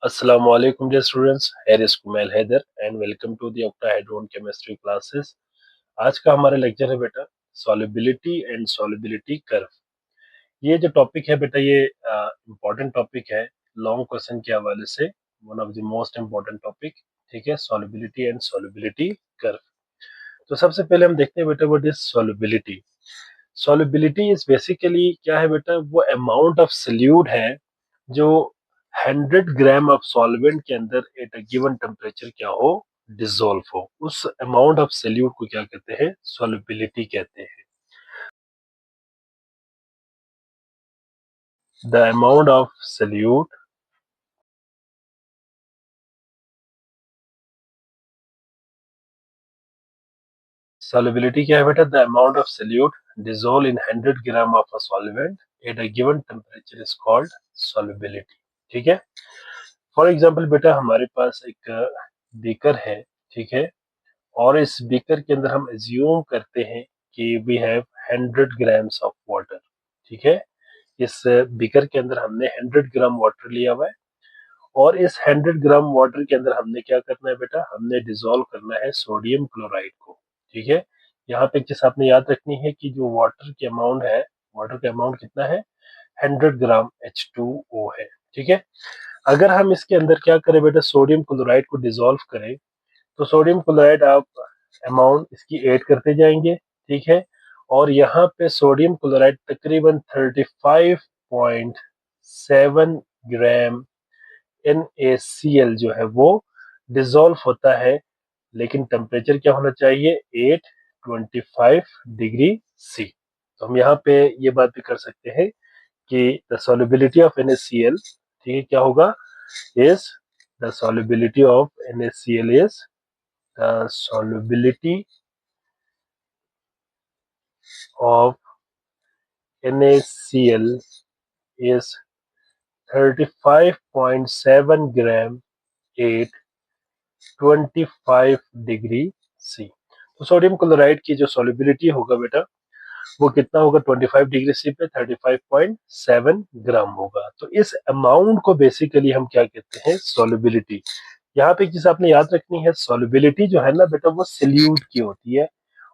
Assalamu alaikum dear students, here is Kumail Haider and welcome to the octahedron chemistry classes। आज का हमारा lecture है बेटा solubility and solubility curve. ये जो टॉपिक है बेटा ये इम्पोर्टेंट टॉपिक है लॉन्ग क्वेश्चन के हवाले से, one of the most important topic. ठीक है, सॉल्युबिलिटी एंड सॉल्युबिलिटी कर्व। तो सबसे पहले हम देखते हैं बेटा what is solubility. Solubility is basically क्या है बेटा, वो अमाउंट ऑफ सल्यूट है जो 100 ग्राम ऑफ सॉल्वेंट के अंदर एट अ गिवन टेम्परेचर क्या हो, डिसॉल्व हो। उस अमाउंट ऑफ सल्यूट को क्या कहते हैं, सॉल्युबिलिटी कहते हैं। The amount of solute, solubility क्या है बेटा, the amount of solute dissolve in 100 gram of a solvent at a given temperature is called solubility. ठीक है, फॉर एग्जांपल बेटा हमारे पास एक बीकर है, ठीक है, और इस बीकर के अंदर हम एज्यूम करते हैं कि we have 100 grams of water. ठीक है, इस बीकर के अंदर हमने 100 ग्राम वाटर लिया हुआ है और इस 100 ग्राम वाटर के अंदर हमने क्या करना है बेटा, हमने डिसॉल्व करना है सोडियम क्लोराइड को। ठीक है, यहाँ पे एक चीज आपने याद रखनी है कि जो वाटर की अमाउंट है, वाटर का अमाउंट कितना है, 100 ग्राम H2O है। ठीक है, अगर हम इसके अंदर क्या करें बेटा, सोडियम क्लोराइड को डिसॉल्व करें तो सोडियम क्लोराइड आप अमाउंट इसकी ऐड करते जाएंगे। ठीक है, और यहाँ पे सोडियम क्लोराइड तकरीबन 35.7 ग्राम NaCl जो है वो डिसॉल्व होता है, लेकिन टेम्परेचर क्या होना चाहिए, 825 डिग्री सी। तो हम यहाँ पे ये बात भी कर सकते हैं कि द सॉल्युबिलिटी ऑफ NaCl, ठीक है, क्या होगा, is the solubility of NaCl is the solubility of NaCl is 35.7 gram 825 degree C. तो सोडियम क्लोराइड की जो सॉल्युबिलिटी होगा बेटा वो कितना होगा, 25 डिग्री सी पे 35.7 ग्राम होगा। तो इस अमाउंट को बेसिकली हम क्या कहते हैं, सॉल्युबिलिटी। यहाँ पे एक चीज आपने याद रखनी है, सॉल्युबिलिटी जो है ना बेटा वो सल्यूट की होती है,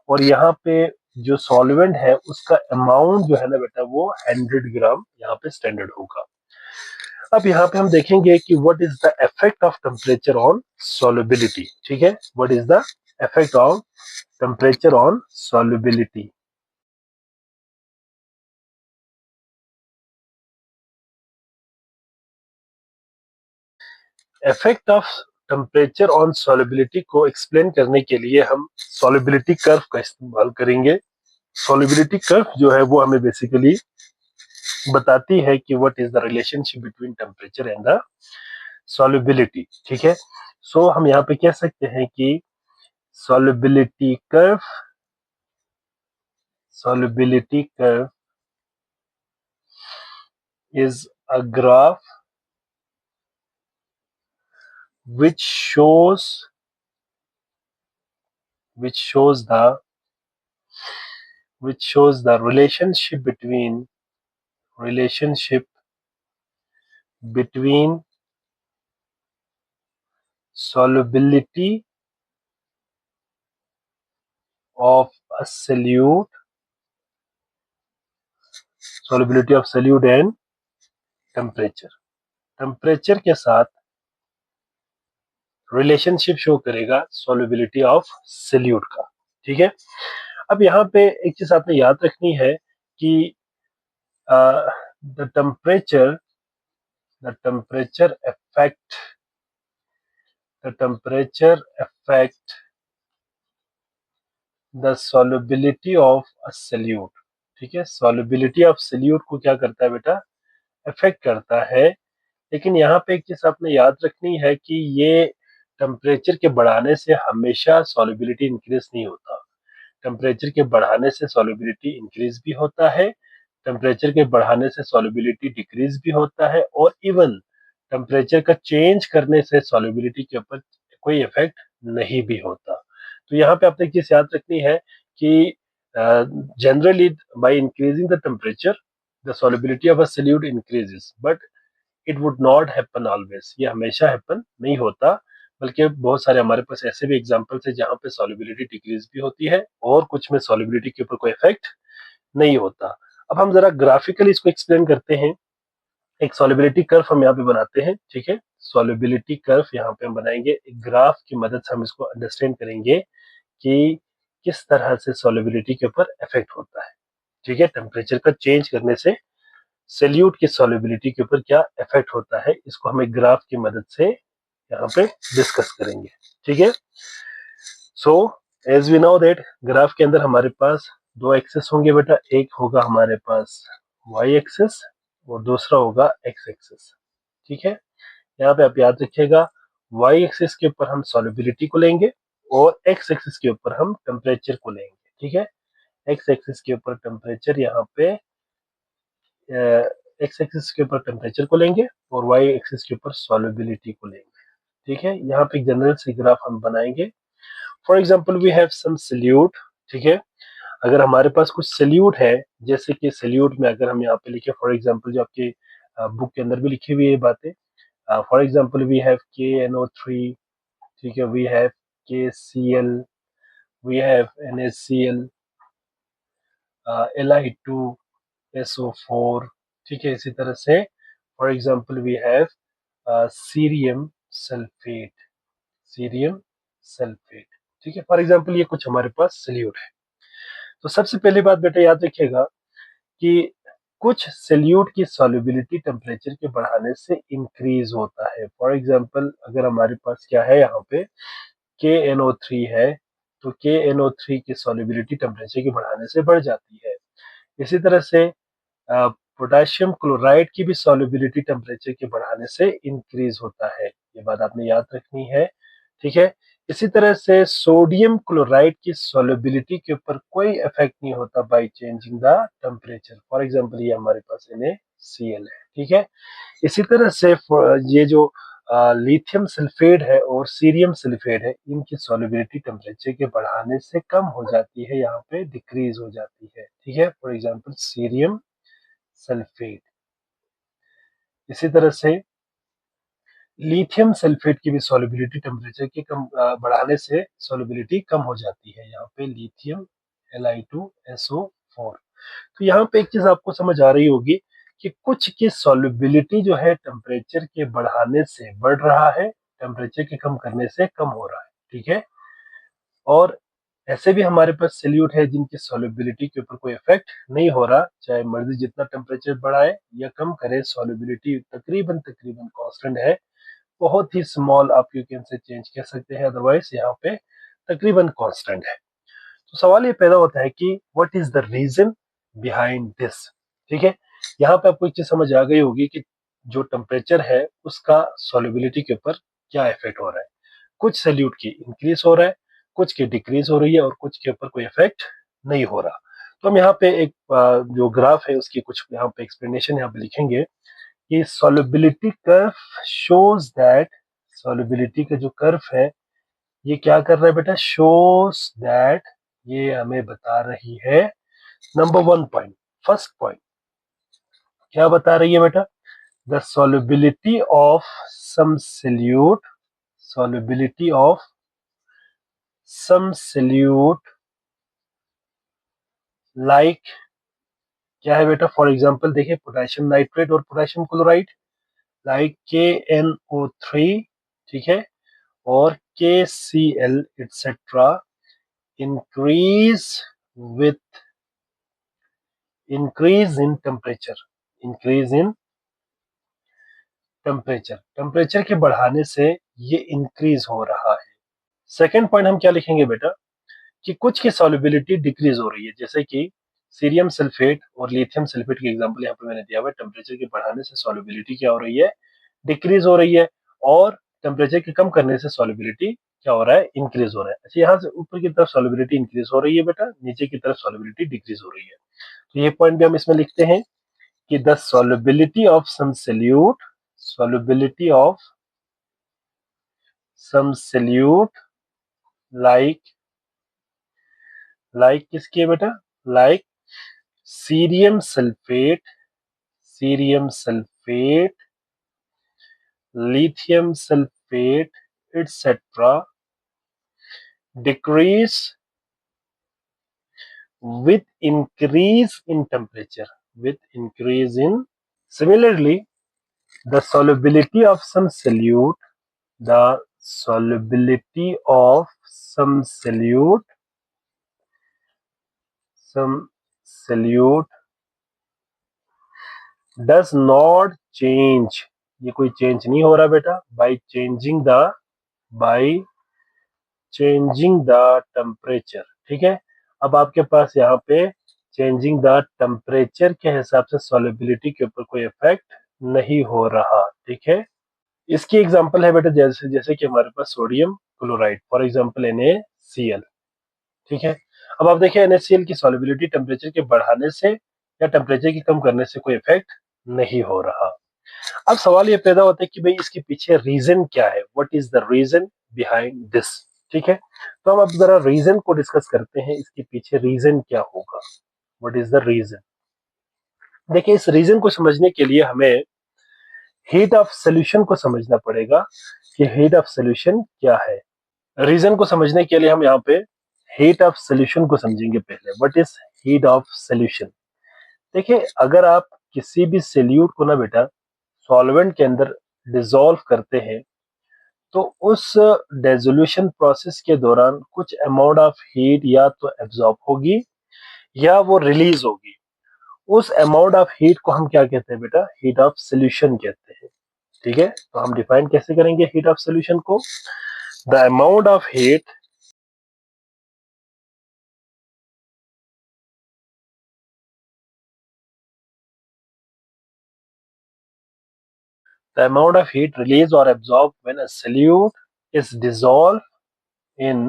और यहाँ पे जो सॉल्वेंट है उसका अमाउंट जो है ना बेटा वो 100 ग्राम यहाँ पे स्टैंडर्ड होगा। अब यहाँ पे हम देखेंगे कि what is the effect of temperature on solubility. ठीक है, what is the effect of temperature on solubility. Effect of temperature on solubility को एक्सप्लेन करने के लिए हम सॉल्युबिलिटी कर्व का इस्तेमाल करेंगे। सॉल्युबिलिटी कर्व जो है वो हमें बेसिकली बताती है कि what is the relationship between temperature and the solubility. ठीक है, सो हम यहाँ पे कह सकते हैं कि solubility curve solubility curve is a graph which shows which shows the which shows the relationship between solubility of a solute solubility of solute and temperature। Temperature के साथ रिलेशनशिप शो करेगा सॉल्युबिलिटी ऑफ सल्यूट का। ठीक है, अब यहाँ पे एक चीज आपने याद रखनी है कि the temperature affect the solubility of a solute। ठीक है, solubility of solute को क्या करता है बेटा, अफेक्ट करता है। लेकिन यहाँ पे एक चीज आपने याद रखनी है कि ये टेम्परेचर के बढ़ाने से हमेशा सॉल्युबिलिटी इंक्रीज नहीं होता। टेम्परेचर के बढ़ाने से सॉल्युबिलिटी इंक्रीज भी होता है, टेम्परेचर के बढ़ाने से सॉल्युबिलिटी डिक्रीज भी होता है, और इवन टेम्परेचर का चेंज करने से सॉल्युबिलिटी के ऊपर कोई इफेक्ट नहीं भी होता। तो यहाँ पे आपने एक चीज याद रखनी है कि generally by increasing the temperature the solubility of a solute increases, but it would not happen always, ये हमेशा हैपन नहीं होता, बल्कि बहुत सारे हमारे पास ऐसे भी एग्जांपल्स है जहां पे सॉल्युबिलिटी डिक्रीज भी होती है और कुछ में सॉल्युबिलिटी के ऊपर कोई इफेक्ट नहीं होता। अब हम जरा ग्राफिकली इसको एक्सप्लेन करते हैं। एक सॉल्युबिलिटी कर्व हम यहाँ पे बनाते हैं, ठीक है। सॉल्युबिलिटी कर्व यहाँ पे हम बनाएंगे, एक ग्राफ की मदद से हम इसको अंडरस्टैंड करेंगे कि किस तरह से सॉल्युबिलिटी के ऊपर इफेक्ट होता है, ठीक है। टेम्परेचर का चेंज करने से सॉल्यूट की सॉल्युबिलिटी के ऊपर क्या इफेक्ट होता है, इसको हम एक ग्राफ की मदद से यहाँ पे डिस्कस करेंगे, ठीक है। So as we know that graph के अंदर हमारे पास दो एक्सेस होंगे बेटा, एक होगा हमारे पास वाई एक्सेस और दूसरा होगा एक्स एक्सेस, ठीक है। यहाँ पे आप याद रखिएगा, वाई एक्सिस के ऊपर हम सॉल्युबिलिटी को लेंगे और एक्स एक्सिस के ऊपर हम टेम्परेचर को लेंगे, ठीक है। एक्स एक्सिस के ऊपर टेम्परेचर यहाँ पे एक्स एक्सिस के ऊपर टेम्परेचर को लेंगे और वाई एक्सिस के ऊपर सॉल्युबिलिटी को लेंगे, ठीक है। यहाँ पे एक जनरल सी ग्राफ हम बनाएंगे। For example we have some solute, ठीक है। अगर हमारे पास कुछ सल्यूट है, जैसे कि सल्यूट में अगर हम यहाँ पे लिखे, फॉर एग्जाम्पल जो आपके बुक के अंदर भी लिखी हुई है बातें, for example we have KNO3, ठीक है, we have KCl, we have NaCl, Li2SO4, ठीक है। इसी तरह से for example we have cerium sulphate, cerium sulphate, ठीक है। फॉर एग्जाम्पल ये कुछ हमारे पास सल्यूट है। तो सबसे पहली बात बेटा याद रखिएगा कि कुछ सल्यूट की सॉल्युबिलिटी टेम्परेचर के बढ़ाने से इंक्रीज होता है। फॉर एग्जाम्पल अगर हमारे पास क्या है यहाँ पे KNO3 है, तो KNO3 की सॉल्युबिलिटी टेम्परेचर के बढ़ाने से बढ़ जाती है। इसी तरह से पोटेशियम क्लोराइड की भी सॉल्युबिलिटी टेम्परेचर के बढ़ाने से इंक्रीज होता है, ये बात आपने याद रखनी है, ठीक है। इसी तरह से सोडियम क्लोराइड की सॉल्युबिलिटी के ऊपर कोई इफेक्ट नहीं होता by changing the temperature. For example ये हमारे पास NaCl है, ठीक है। इसी तरह से ये जो लिथियम सल्फेट है और सीरियम सल्फेट है, इनकी सॉल्युबिलिटी टेम्परेचर के बढ़ाने से कम हो जाती है, यहाँ पे डिक्रीज हो जाती है, ठीक है। For example cerium sulphate. इसी तरह से लिथियम सल्फेट की भी सॉल्युबिलिटी टेम्परेचर के कम बढ़ाने से सॉल्युबिलिटी कम हो जाती है, यहाँ पे लिथियम Li2SO4। तो यहाँ पे एक चीज आपको समझ आ रही होगी कि कुछ की सॉल्युबिलिटी जो है टेम्परेचर के बढ़ाने से बढ़ रहा है, टेम्परेचर के कम करने से कम हो रहा है, ठीक है। और ऐसे भी हमारे पास सल्यूट है जिनकी सॉल्युबिलिटी के ऊपर कोई इफेक्ट नहीं हो रहा, चाहे मर्जी जितना टेम्परेचर बढ़ाए या कम करे, सॉल्युबिलिटी तकरीबन तकरीबन कांस्टेंट है। बहुत ही स्मॉल आप यू कैन से चेंज कह सकते हैं, अदरवाइज यहाँ पे तकरीबन कांस्टेंट है। तो सवाल ये पैदा होता है कि what is the reason behind this, ठीक है। यहाँ पे आपको एक चीज समझ आ गई होगी कि जो टेम्परेचर है उसका सॉल्युबिलिटी के ऊपर क्या इफेक्ट हो रहा है। कुछ सल्यूट की इंक्रीज हो रहा है, कुछ की डिक्रीज हो रही है और कुछ के ऊपर कोई इफेक्ट नहीं हो रहा। तो हम यहाँ पे एक जो ग्राफ है उसकी कुछ यहाँ पे एक्सप्लेनेशन यहाँ पे लिखेंगे कि solubility curve shows that, solubility का जो कर्व है ये क्या कर रहा है बेटा, शोज दैट, ये हमें बता रही है number one point, first point क्या बता रही है बेटा, the solubility of some solute, solubility of some solute like, क्या है बेटा, फॉर एग्जांपल देखिए पोटेशियम नाइट्रेट और पोटेशियम क्लोराइड, लाइक KNO3, ठीक है, और KCl etcetera increase with increase in temperature, increase in temperature, temperature के बढ़ाने से ये इंक्रीज हो रहा है। सेकेंड पॉइंट हम क्या लिखेंगे बेटा, कि कुछ की सॉल्युबिलिटी डिक्रीज हो रही है, जैसे कि सीरियम सल्फेट और लिथियम सल्फेट की एग्जांपल यहाँ पे मैंने दिया हुआ है, टेम्परेचर के बढ़ाने से सॉल्युबिलिटी क्या हो रही है, डिक्रीज हो रही है, और टेम्परेचर के कम करने से सॉल्युबिलिटी क्या हो रहा है, इंक्रीज हो रहा है। अच्छा, यहाँ से ऊपर की तरफ सॉल्युबिलिटी इंक्रीज हो रही है बेटा, नीचे की तरफ सॉल्युबिलिटी डिक्रीज हो रही है। तो ये पॉइंट भी हम इसमें लिखते हैं कि the solubility of some solute, solubility of some solute like, like किसकी है बेटा, like cerium sulphate, cerium sulphate lithium sulfate, etc. decrease with increase in temperature. With increase in Similarly, the solubility of some solute, the solubility of some solute does not change. ये कोई change नहीं हो रहा बेटा. By changing the temperature. ठीक है. अब आपके पास यहाँ पे चेंजिंग द टेम्परेचर के हिसाब से सॉलिबिलिटी के ऊपर कोई इफेक्ट नहीं हो रहा. ठीक है. इसकी एग्जांपल है बेटा जैसे जैसे कि हमारे पास sodium chloride, for example NaCl. ठीक है. अब आप देखिए NaCl की सॉलिबिलिटी टेम्परेचर के बढ़ाने से या टेम्परेचर के कम करने से कोई इफेक्ट नहीं हो रहा. अब सवाल ये पैदा होता है कि भाई इसके पीछे रीजन क्या है, what is the reason behind this. ठीक है. तो हम अब जरा रीजन को डिस्कस करते हैं, इसके पीछे रीजन क्या होगा, व्हाट इज द रीजन. देखिए इस रीजन को समझने के लिए हमें हीट ऑफ सोल्यूशन को समझना पड़ेगा कि हीट ऑफ सोल्यूशन क्या है. रीजन को समझने के लिए हम यहाँ पे हीट ऑफ सोल्यूशन को समझेंगे पहले. What is heat of solution. देखिए अगर आप किसी भी सोल्यूट को ना बेटा सॉल्वेंट के अंदर डिसॉल्व करते हैं तो उस डेसोल्यूशन प्रोसेस के दौरान कुछ अमाउंट ऑफ हीट या तो एब्जॉर्ब होगी या वो रिलीज होगी. उस अमाउंट ऑफ हीट को हम क्या कहते हैं बेटा, हीट ऑफ सोल्यूशन कहते हैं. ठीक है. तो हम डिफाइन कैसे करेंगे हीट ऑफ सोल्यूशन को. The amount of heat the amount of heat released or absorbed when a solute is dissolved in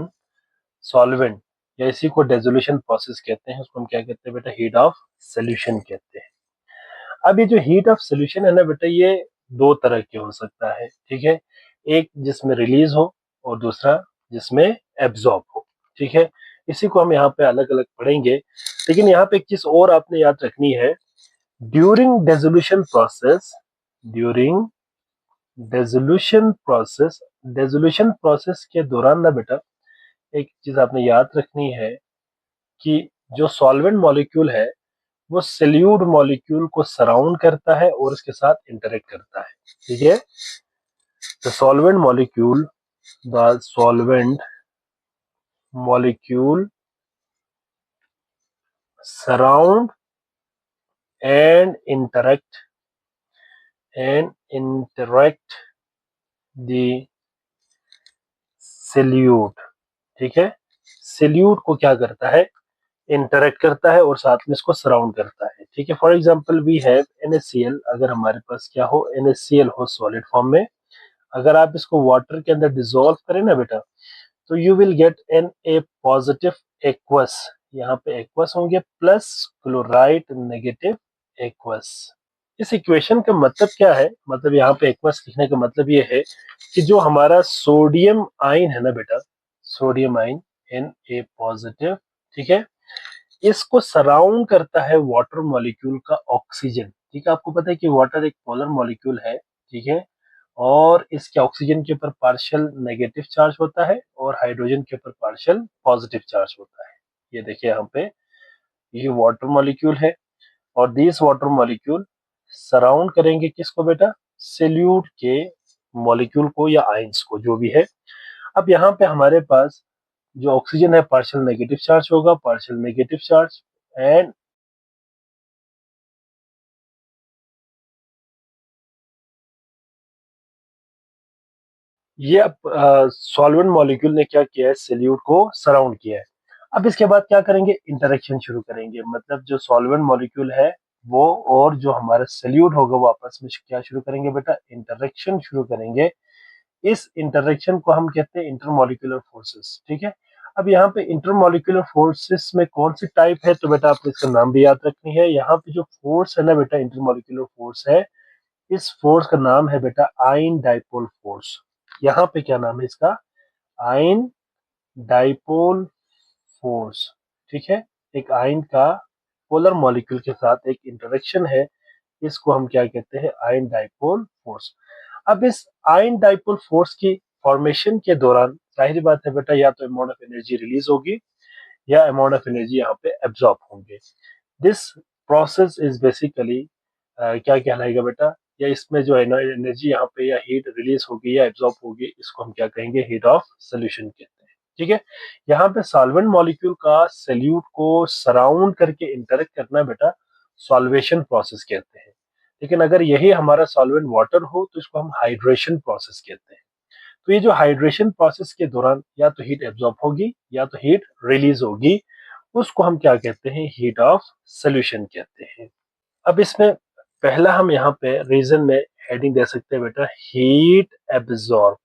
solvent, या इसी को डेसोल्यूशन प्रोसेस कहते हैं, उसको हम क्या कहते हैं बेटा, हीट ऑफ सोल्यूशन कहते हैं. अब ये जो हीट ऑफ सोल्यूशन है ना बेटा, ये दो तरह के हो सकता है. ठीक है. एक जिसमें रिलीज हो और दूसरा जिसमें एब्जॉर्ब हो. ठीक है. इसी को हम यहाँ पे अलग अलग पढ़ेंगे. लेकिन यहाँ पे एक चीज और आपने याद रखनी है. ड्यूरिंग डेसोल्यूशन प्रोसेस, ड्यूरिंग डेसोल्यूशन प्रोसेस के दौरान ना बेटा एक चीज आपने याद रखनी है कि जो सॉल्वेंट मॉलिक्यूल है वो सोल्यूट मॉलिक्यूल को सराउंड करता है और उसके साथ इंटरेक्ट करता है. ठीक है. The solvent molecule surround and interact the solute. ठीक है. सोल्यूट को क्या करता है, इंटरेक्ट करता है और साथ में इसको सराउंड करता है. ठीक है. For example we have NaCl. अगर हमारे पास क्या हो, NaCl हो सॉलिड फॉर्म में, अगर आप इसको वाटर के अंदर डिसॉल्व करें ना बेटा तो you will get Na positive aqueous. यहाँ पे एक्वस होंगे प्लस क्लोराइड नेगेटिव एक्वस. इस इक्वेशन का मतलब क्या है, मतलब यहाँ पे एक्वस लिखने का मतलब ये है कि जो हमारा सोडियम आयन है ना बेटा, सोडियम आयन Na पॉजिटिव. ठीक है. इसको सराउंड करता है वाटर मॉलिक्यूल का ऑक्सीजन. ठीक है. आपको पता है कि वाटर एक पोलर मॉलिक्यूल है. ठीक है. और इसके ऑक्सीजन के ऊपर पार्शियल नेगेटिव चार्ज होता है और हाइड्रोजन के ऊपर पार्शियल पॉजिटिव चार्ज होता है. ये देखिए यहाँ पे ये वाटर मॉलिक्यूल है और दिस वाटर मॉलिक्यूल सराउंड करेंगे किसको बेटा, सोल्यूट के मॉलिक्यूल को या आयंस को, जो भी है. अब यहाँ पे हमारे पास जो ऑक्सीजन है पार्शियल नेगेटिव चार्ज होगा, पार्शियल नेगेटिव चार्ज. एंड ये सॉल्वेंट मॉलिक्यूल ने क्या किया है, सोल्यूट को सराउंड किया है. अब इसके बाद क्या करेंगे, इंटरेक्शन शुरू करेंगे. मतलब जो सॉल्वेंट मॉलिक्यूल है वो और जो हमारा सोल्यूट होगा वो आपस में क्या शुरू करेंगे बेटा, इंटरेक्शन शुरू करेंगे. इस इंटरेक्शन को हम कहते हैं इंटरमॉलिक्यूलर फोर्सेस. ठीक है. अब यहाँ पे इंटरमॉलिक्यूलर फोर्सेस में कौन सी टाइप है, तो बेटा आपको इसका नाम भी याद रखनी है. यहाँ पे जो फोर्स है ना बेटा, इंटरमॉलिक्यूलर फोर्स है, इस फोर्स का नाम है बेटा आयन डाइपोल फोर्स. यहाँ पे क्या नाम है इसका, आयन डाइपोल फोर्स. ठीक है. एक आयन का पोलर मॉलिक्यूल के साथ एक इंटरेक्शन है, इसको हम क्या कहते हैं, आयन डाइपोल फोर्स. अब इस आयन डाइपोल फोर्स की फॉर्मेशन के दौरान जाहिर बात है बेटा या तो अमाउंट ऑफ एनर्जी रिलीज होगी या अमाउंट ऑफ एनर्जी यहाँ पे एब्जॉर्ब होंगे। दिस प्रोसेस इज बेसिकली क्या कहलाएगा बेटा, या इसमें जो है ना एनर्जी यहाँ पे या हीट रिलीज होगी या एब्जॉर्ब होगी, इसको हम क्या कहेंगे, हीट ऑफ सोल्यूशन कहते हैं। ठीक है, यहाँ पे सॉल्वेंट मॉलिक्यूल का सोल्यूट को सराउंड करके इंटरेक्ट करना बेटा सॉल्वेशन प्रोसेस कहते हैं। लेकिन अगर यही हमारा सॉल्वेंट वाटर हो तो इसको हम हाइड्रेशन प्रोसेस कहते हैं। तो ये जो हाइड्रेशन प्रोसेस के दौरान या तो हीट एब्जॉर्ब होगी या तो हीट रिलीज होगी, उसको हम क्या कहते हैं, हीट ऑफ सोल्यूशन कहते हैं। अब इसमें पहला हम यहाँ पे रीजन में हेडिंग दे सकते हैं बेटा हीट एब्जॉर्ब,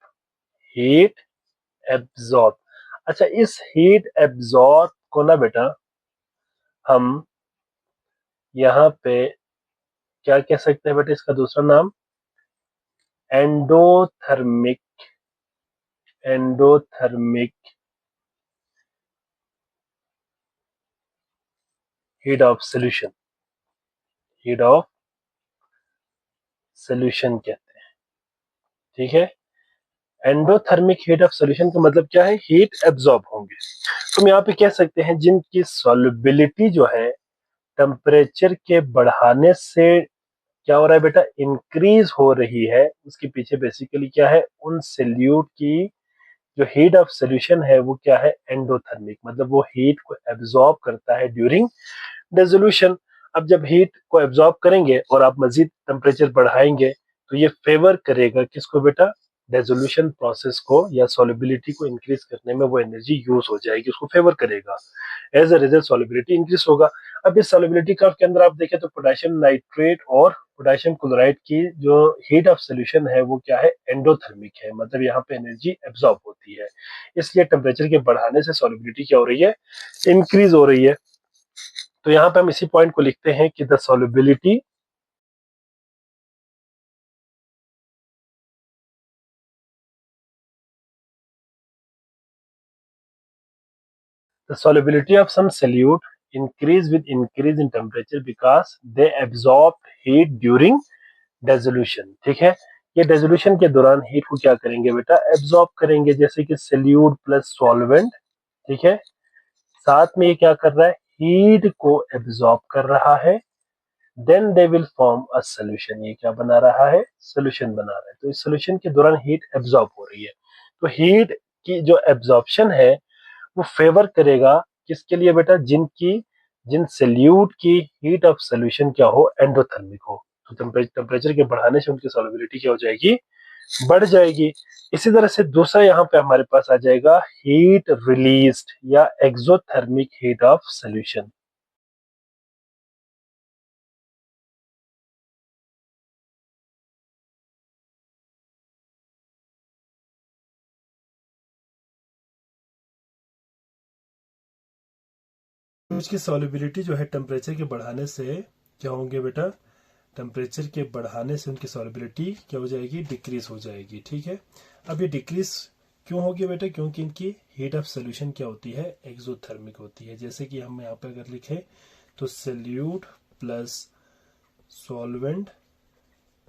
हीट एब्जॉर्ब। अच्छा, इस हीट एब्जॉर्ब को ना बेटा हम यहाँ पे क्या कह सकते हैं बेटा, इसका दूसरा नाम endothermic, endothermic heat of solution, heat of solution कहते हैं। ठीक है, एंडोथर्मिक हीट ऑफ सोल्यूशन का मतलब क्या है, हीट एब्जॉर्ब होंगे। तो हम यहाँ पे कह सकते हैं जिनकी सॉल्युबिलिटी जो है टेम्परेचर के बढ़ाने से क्या हो रहा है बेटा, इंक्रीज हो रही है, उसके पीछे बेसिकली क्या है, उन सोल्यूट की जो हीट ऑफ सोल्यूशन है वो क्या है, एंडोथर्मिक, मतलब वो हीट को एब्जॉर्ब करता है ड्यूरिंग डिसोल्यूशन। अब जब हीट को एब्जॉर्ब करेंगे और आप मजीद टेम्परेचर बढ़ाएंगे तो ये फेवर करेगा किसको बेटा, डिसोल्यूशन प्रोसेस को या सॉल्युबिलिटी को इंक्रीज करने में वो एनर्जी यूज हो जाएगी, उसको फेवर करेगा। As a result solubility increase होगा। अब इस सॉल्युबिलिटी कर्व के अंदर आप देखें तो पोटेशियम नाइट्रेट और पोटेशियम क्लोराइड की जो हीट ऑफ सोल्यूशन है वो क्या है, एंडोथर्मिक है, मतलब यहाँ पे एनर्जी एब्जॉर्ब होती है, इसलिए टेम्परेचर के बढ़ाने से सॉल्युबिलिटी क्या हो रही है, इंक्रीज हो रही है। तो यहाँ पे हम इसी पॉइंट को लिखते हैं कि the solubility of some solute increase with increase in temperature because they absorb heat during dissolution. ठीक है, ये डेजोल्यूशन के दौरान हीट को क्या करेंगे बेटा, एब्जॉर्ब करेंगे, जैसे कि सोल्यूट प्लस सॉल्वेंट। ठीक है, साथ में ये क्या कर रहा है, हीट को एब्जॉर्ब कर रहा है, then they will form a solution, ये क्या बना रहा है, सोल्यूशन बना रहा है। तो इस सोल्यूशन के दौरान हीट एब्जॉर्ब हो रही है, तो हीट की जो एब्जॉर्प्शन है वो फेवर करेगा किसके लिए बेटा, जिनकी जिन सोल्यूट की हीट ऑफ सोल्यूशन क्या हो, एंडोथर्मिक हो। तो टेम्परेचर के बढ़ाने से उनकी सॉल्युबिलिटी क्या हो जाएगी, बढ़ जाएगी। इसी तरह से दूसरा यहाँ पे हमारे पास आ जाएगा हीट रिलीज्ड या एक्सोथर्मिक हीट ऑफ सोल्यूशन। इसकी सॉल्युबिलिटी जो है टेम्परेचर के बढ़ाने से क्या होंगे बेटा, टेम्परेचर के बढ़ाने से उनकी सॉल्युबिलिटी क्या हो जाएगी, डिक्रीज हो जाएगी। ठीक है, अब ये डिक्रीज क्यों होगी बेटा, क्योंकि इनकी हीट ऑफ सोल्यूशन क्या होती है, एक्सोथर्मिक होती है। जैसे कि हम यहाँ पे अगर लिखे तो सोल्यूट प्लस सॉल्वेंट,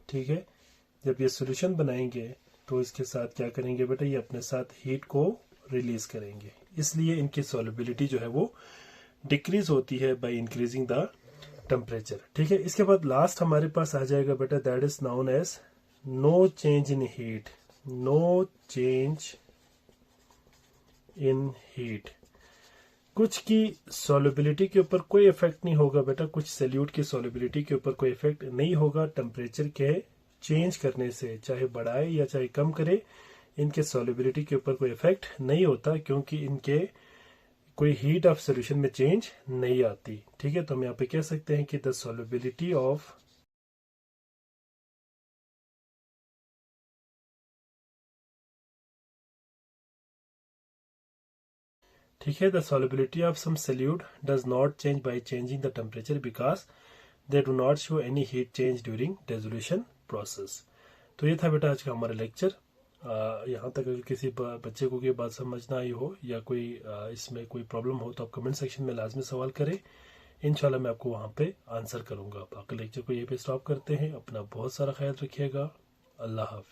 ठीक है, जब ये सोल्यूशन बनाएंगे तो इसके साथ क्या करेंगे बेटा, ये अपने साथ हीट को रिलीज करेंगे, इसलिए इनकी सॉल्युबिलिटी जो है वो डिक्रीज होती है बाय इंक्रीजिंग द टेम्परेचर। ठीक है, इसके बाद लास्ट हमारे पास आ जाएगा बेटा, that is known as no change in heat, no change in heat. कुछ की सॉल्युबिलिटी के ऊपर कोई इफेक्ट नहीं होगा बेटा, कुछ सोल्यूट की सॉल्युबिलिटी के ऊपर कोई इफेक्ट नहीं होगा टेम्परेचर के चेंज करने से, चाहे बढ़ाए या चाहे कम करे, इनके सॉल्युबिलिटी के ऊपर कोई इफेक्ट नहीं होता, क्योंकि इनके कोई हीट ऑफ सोल्यूशन में चेंज नहीं आती। ठीक है, तो हम यहाँ पे कह सकते हैं कि द सॉल्युबिलिटी ऑफ ठीक है, the solubility of some solute does not change by changing the temperature because they do not show any heat change during dissolution process। तो ये था बेटा आज का हमारा लेक्चर। यहाँ तक अगर किसी बच्चे को ये बात समझ ना आई हो या कोई इसमें कोई प्रॉब्लम हो तो आप कमेंट सेक्शन में लाजमी सवाल करें, इंशाल्लाह मैं आपको वहाँ पे आंसर करूँगा। बाकी लेक्चर को यहीं पे स्टॉप करते हैं, अपना बहुत सारा ख्याल रखिएगा, अल्लाह हाफ़िज़।